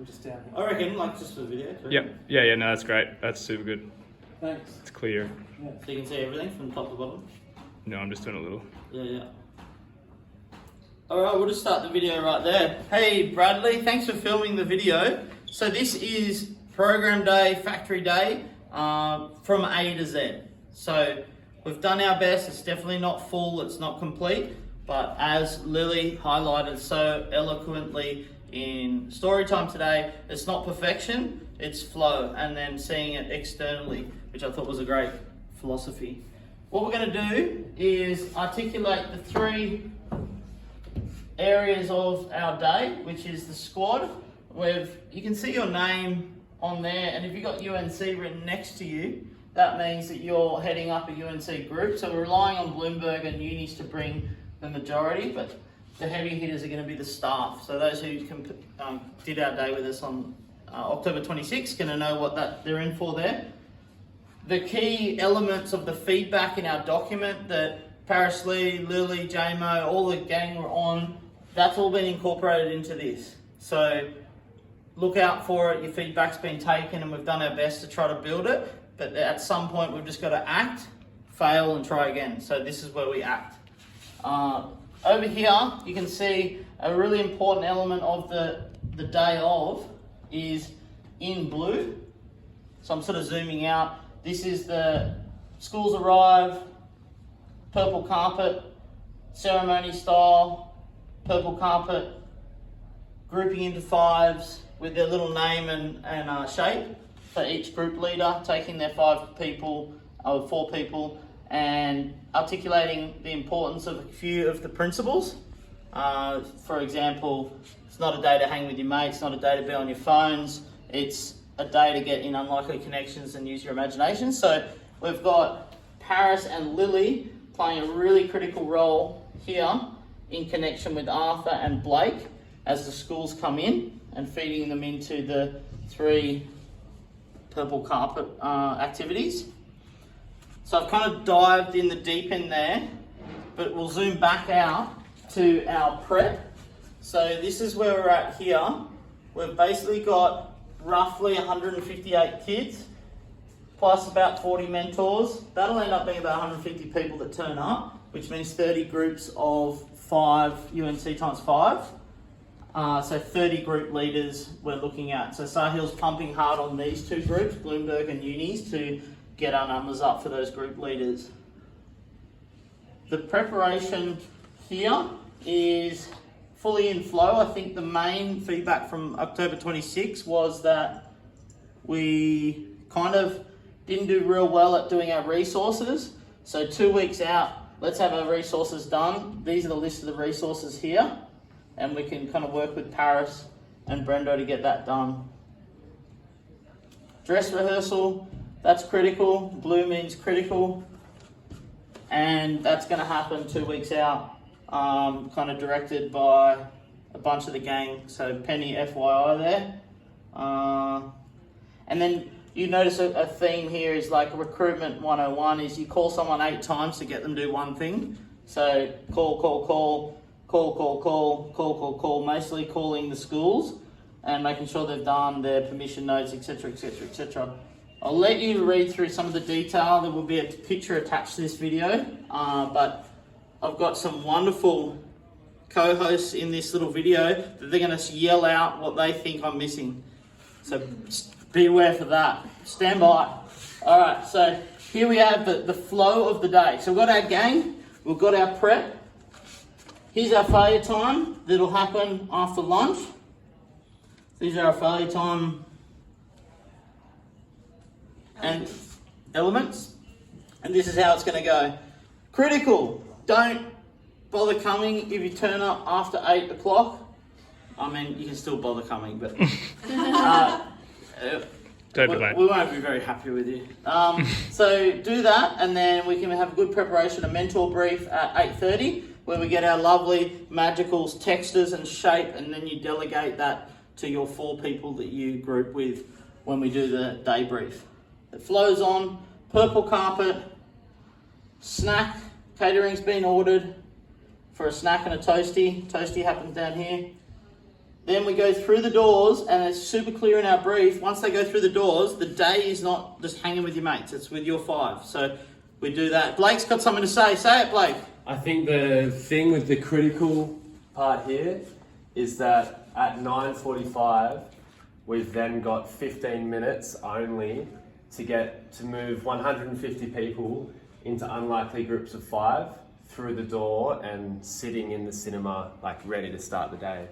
I'm just down here. I reckon, like, just for the video too. Yep. Yeah, no, that's great. That's super good. Thanks. It's clear. Yeah. So you can see everything from top to bottom. No, I'm just doing a little. Yeah. Alright, we'll just start the video right there. Hey Bradley, thanks for filming the video. So this is program day, factory day, from A to Z. So we've done our best. It's definitely not full, it's not complete, but as Lily highlighted so eloquently in story time today, it's not perfection, it's flow, and then seeing it externally, which I thought was a great philosophy. What we're going to do is articulate the 3 areas of our day, which is the squad. You can see your name on there, and if you've got UNC written next to you, that means that you're heading up a UNC group. So we're relying on Bloomberg and unis to bring the majority, but the heavy hitters are going to be the staff. So those who did our day with us on October 26th going to know what they're in for there. The key elements of the feedback in our document that Paris Lee, Lily, JMO, all the gang were on, that's all been incorporated into this. So look out for it, your feedback's been taken and we've done our best to try to build it, but at some point we've just got to act, fail and try again. So this is where we act. Over here you can see a really important element of the day of is in blue. So I'm sort of zooming out. This is the schools arrive, purple carpet, ceremony style, purple carpet, grouping into 5s with their little name and shape for each group leader, taking their 4 people, and articulating the importance of a few of the principles. For example, it's not a day to hang with your mates, it's not a day to be on your phones, it's a day to get in unlikely connections and use your imagination. So we've got Paris and Lily playing a really critical role here in connection with Arthur and Blake as the schools come in and feeding them into the 3 purple carpet activities. So I've kind of dived in the deep end there, but we'll zoom back out to our prep. So this is where we're at here. We've basically got roughly 158 kids, plus about 40 mentors. That'll end up being about 150 people that turn up, which means 30 groups of 5 UNC times 5. So 30 group leaders we're looking at. So Sahil's pumping hard on these 2 groups, Bloomberg and unis, to get our numbers up for those group leaders. The preparation here is fully in flow. I think the main feedback from October 26 was that we kind of didn't do real well at doing our resources. So 2 weeks out, let's have our resources done. These are the list of the resources here, and we can kind of work with Paris and Brendo to get that done. Dress rehearsal, that's critical. Blue means critical, and that's going to happen 2 weeks out. Kind of directed by a bunch of the gang, so Penny FYI there. And then you notice a theme here is like recruitment 101 is you call someone 8 times to get them to do one thing. So call, mostly calling the schools and making sure they've done their permission notes, etc, etc, etc. I'll let you read through some of the detail. There will be a picture attached to this video, but I've got some wonderful co-hosts in this little video that they're going to yell out what they think I'm missing. So be aware for that. Stand by. All right, so here we have the flow of the day. So we've got our gang, we've got our prep. Here's our failure time that'll happen after lunch. These are our failure time and elements. And this is how it's going to go. Critical. Don't bother coming if you turn up after 8 o'clock. I mean, you can still bother coming, but Don't be late. We won't be very happy with you. So do that, and then we can have a good preparation, a mentor brief at 8:30, where we get our lovely magicals, textures and shape, and then you delegate that to your 4 people that you group with when we do the day brief. It flows on, purple carpet, snack, catering's been ordered for a snack and a toasty. Toasty happens down here. Then we go through the doors, and it's super clear in our brief. Once they go through the doors, the day is not just hanging with your mates, it's with your 5. So we do that. Blake's got something to say. Say it, Blake. I think the thing with the critical part here is that at 9:45, we've then got 15 minutes only to move 150 people into unlikely groups of 5 through the door and sitting in the cinema, like ready to start the day.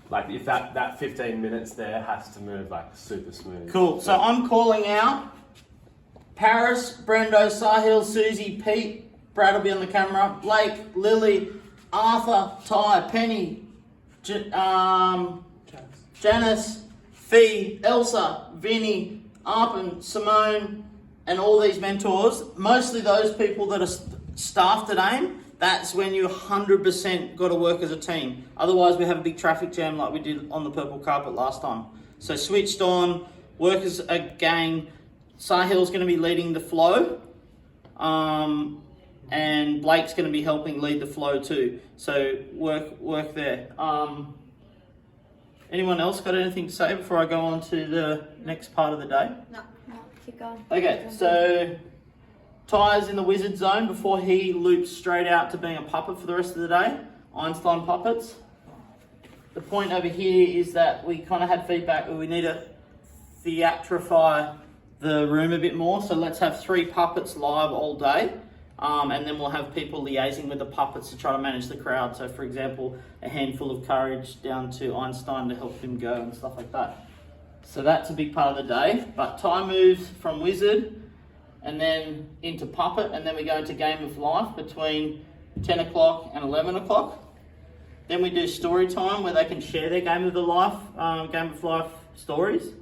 Like if that 15 minutes there has to move like super smooth. Cool. So I'm calling out Paris, Brendo, Sahil, Susie, Pete, Brad will be on the camera, Blake, Lily, Arthur, Ty, Penny, Janice, Fee, Elsa, Vinny, Arpin, Simone, and all these mentors. Mostly those people that are staffed at AIM. That's when you 100% got to work as a team. Otherwise, we have a big traffic jam like we did on the purple carpet last time. So switched on, work as a gang. Sahil's going to be leading the flow. And Blake's going to be helping lead the flow too. So work there. Anyone else got anything to say before I go on to the next part of the day? No, keep going. Okay, so Ty's in the wizard zone before he loops straight out to being a puppet for the rest of the day. Einstein puppets. The point over here is that we kind of had feedback that we need to theatrify the room a bit more. So let's have 3 puppets live all day. And then we'll have people liaising with the puppets to try to manage the crowd. So for example, a handful of courage down to Einstein to help him go and stuff like that. So that's a big part of the day. But Ty moves from wizard and then into puppet, and then we go into game of life between 10 o'clock and 11 o'clock. Then we do story time where they can share their game of life stories.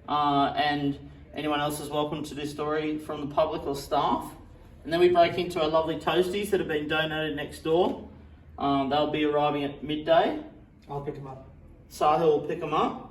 And anyone else is welcome to do story from the public or staff. And then we break into our lovely toasties that have been donated next door. They'll be arriving at midday. I'll pick them up. Sahil will pick them up.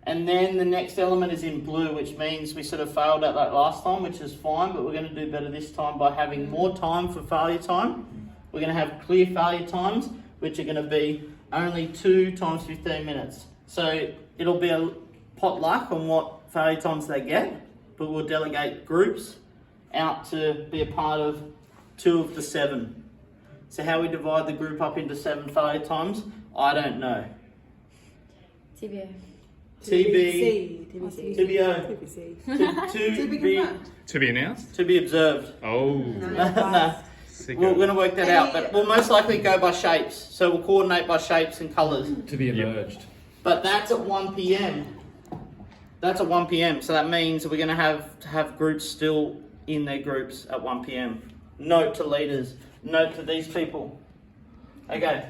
And then the next element is in blue, which means we sort of failed at that last time, which is fine, but we're going to do better this time by having more time for failure time. We're going to have clear failure times, which are going to be only 2 times 15 minutes. So it'll be a potluck on what failure times they get, but we'll delegate groups out to be a part of 2 of the 7. So how we divide the group up into 7 failure times, I don't know. TBO. TBO. To be announced? To be observed. Oh. No. Sick We're of- going to work that out, but we'll most likely go by shapes. So we'll coordinate by shapes and colours. To be emerged. But that's at 1 p.m. That's at 1 p.m. So that means we're going to have groups still in their groups at 1 p.m. Note to leaders. Note to these people. Okay.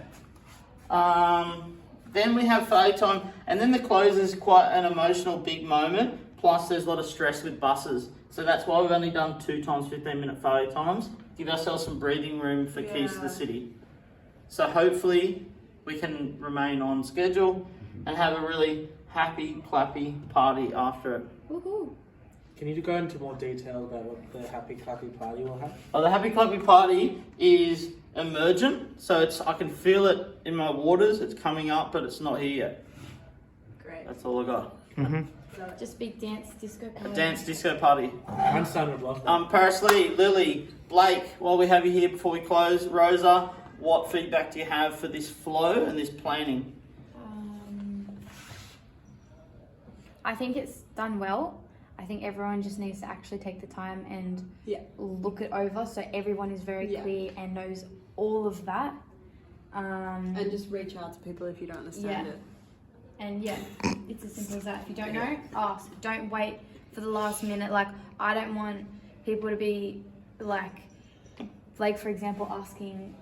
Then we have failure time, and then the close is quite an emotional big moment. Plus, there's a lot of stress with buses, so that's why we've only done 2 times 15-minute failure times. Give ourselves some breathing room for keys to the city. So hopefully, we can remain on schedule and have a really happy, clappy party after it. Woohoo! Can you go into more detail about what the Happy Clappy party will have? Oh, the happy, clappy party is emergent, so I can feel it in my waters. It's coming up, but it's not here yet. Great. That's all I got. Just big dance disco A party. dance disco party. Einstein would love that. Paris Lee, Lily, Blake, while we have you here before we close, Rosa, what feedback do you have for this flow and this planning? I think it's done well. I think everyone just needs to actually take the time and look it over so everyone is very clear and knows all of that. And just reach out to people if you don't understand it. And it's as simple as that. If you don't know, ask. Don't wait for the last minute. Like, I don't want people to be like, for example, asking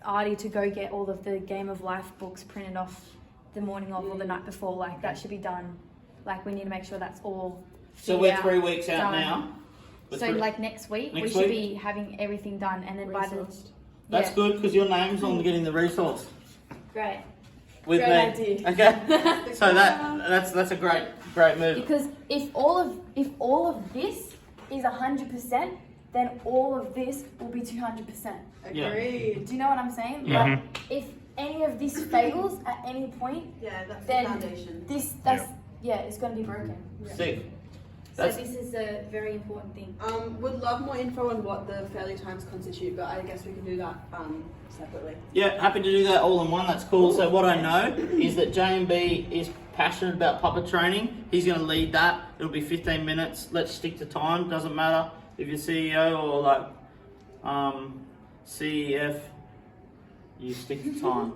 Artie to go get all of the Game of Life books printed off the morning of or the night before. Like, that should be done. Like, we need to make sure that's all. So we're 3 weeks out done. now. So like next week, we should be having everything done, and then by the That's good because your name's on getting the resource. Great. With Great me. idea. Okay. So that's a great move. Because if all of this is 100%, then all of this will be 200%. Yeah. Agreed. Do you know what I'm saying? Mhm. Like, if any of this fails at any point, Yeah, that's then the foundation. it's going to be broken. Sick. So this is a very important thing. Would love more info on what the failure times constitute, but I guess we can do that separately. Yeah, happy to do that all in one. That's cool. So what I know is that J&B is passionate about puppet training. He's going to lead that. It'll be 15 minutes. Let's stick to time. Doesn't matter if you're CEO or like CEF. You stick to time.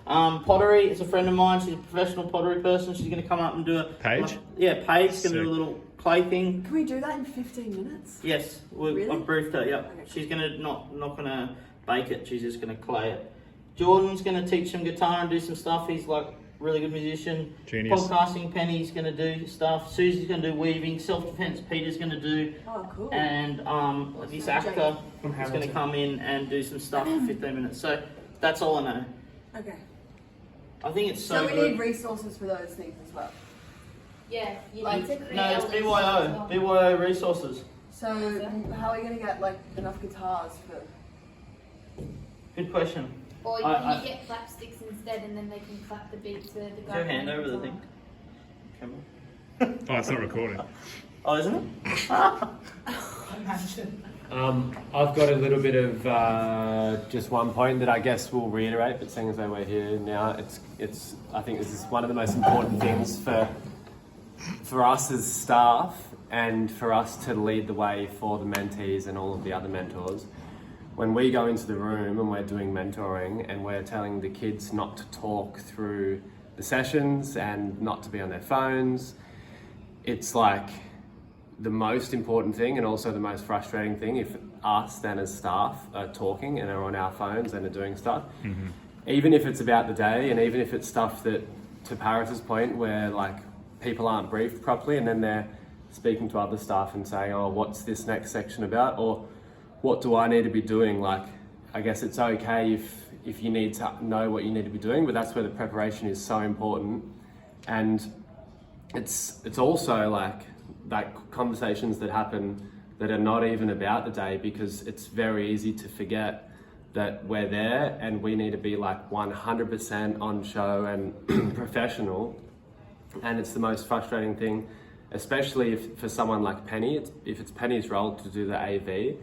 Pottery is a friend of mine. She's a professional pottery person. She's going to come up and do a Paige? Paige's going to do a little clay thing. Can we do that in 15 minutes? Yes, Really? I've briefed her. Yep. Okay. She's gonna not gonna bake it. She's just gonna clay it. Jordan's gonna teach him guitar and do some stuff. He's like really good musician. Genius. Podcasting. Penny's gonna do stuff. Susie's gonna do weaving. Self-defense. Peter's gonna do. Oh, cool. And this actor is gonna come in and do some stuff for 15 minutes. So that's all I know. Okay. I think it's So we good. need resources for those things as well. Yeah, you Like, need to create no, it's elements BYO. as well. BYO resources. So how are we going to get like enough guitars for? Good question. Or you I- can get clap sticks instead, and then they can clap the beats to the Put guy. your hand over the thing. Camera. Oh, it's not recording. Oh, isn't it? I've got a little bit of just one point that I guess we'll reiterate, but seeing as though we're here now, it's I think this is one of the most important things for us as staff and for us to lead the way for the mentees and all of the other mentors. When we go into the room and we're doing mentoring and we're telling the kids not to talk through the sessions and not to be on their phones, it's like the most important thing and also the most frustrating thing if us then as staff are talking and are on our phones and are doing stuff. Mm-hmm. Even if it's about the day and even if it's stuff that, to Paris's point, where like people aren't briefed properly and then they're speaking to other staff and saying, oh, what's this next section about? Or what do I need to be doing? Like, I guess it's okay if you need to know what you need to be doing, but that's where the preparation is so important. And it's also like conversations that happen that are not even about the day, because it's very easy to forget that we're there and we need to be like 100% on show and professional. And it's the most frustrating thing, especially for someone like Penny. If it's Penny's role to do the AV,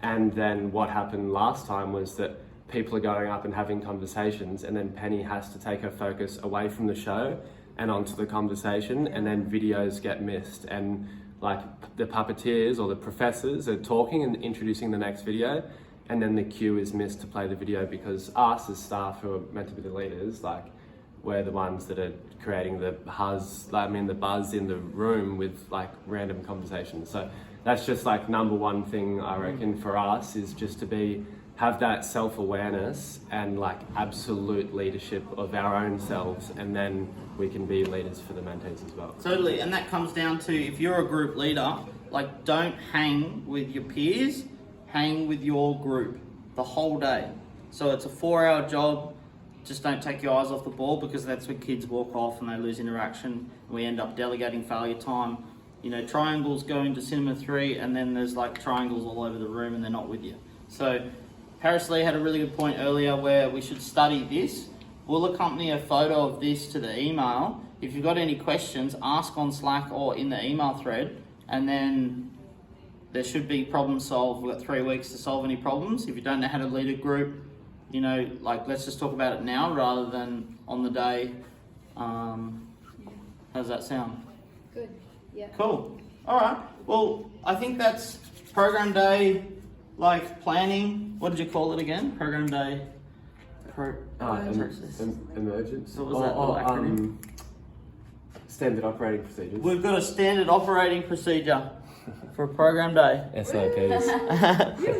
and then what happened last time was that people are going up and having conversations, and then Penny has to take her focus away from the show and onto the conversation, and then videos get missed, and like the puppeteers or the professors are talking and introducing the next video, and then the cue is missed to play the video because us as staff who are meant to be the leaders, like we're the ones that are creating the buzz in the room with like random conversations. So that's just like number one thing I reckon for us, is just to have that self-awareness and like absolute leadership of our own selves, and then we can be leaders for the mentees as well. Totally, and that comes down to, if you're a group leader, like don't hang with your peers, hang with your group the whole day. So it's a 4-hour job. Just don't take your eyes off the ball, because that's when kids walk off and they lose interaction, and we end up delegating failure time. You know, triangles go into Cinema 3, and then there's like triangles all over the room and they're not with you. So Paris Lee had a really good point earlier where we should study this. We'll accompany a photo of this to the email. If you've got any questions, ask on Slack or in the email thread, and then there should be problem solved. We've got 3 weeks to solve any problems. If you don't know how to lead a group, you know, like let's just talk about it now rather than on the day. How does that sound? Good. Yeah. Cool. All right. Well, I think that's program day, like planning. What did you call it again? Program day. Emergence. What was that little acronym? Standard operating procedures. We've got a standard operating procedure for a program day. SOPs.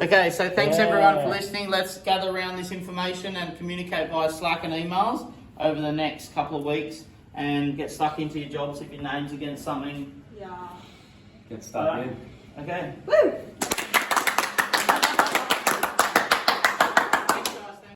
Okay, so thanks everyone for listening. Let's gather around this information and communicate via Slack and emails over the next couple of weeks, and get stuck into your jobs if your name's against something. Yeah. Get stuck in. Okay. Woo!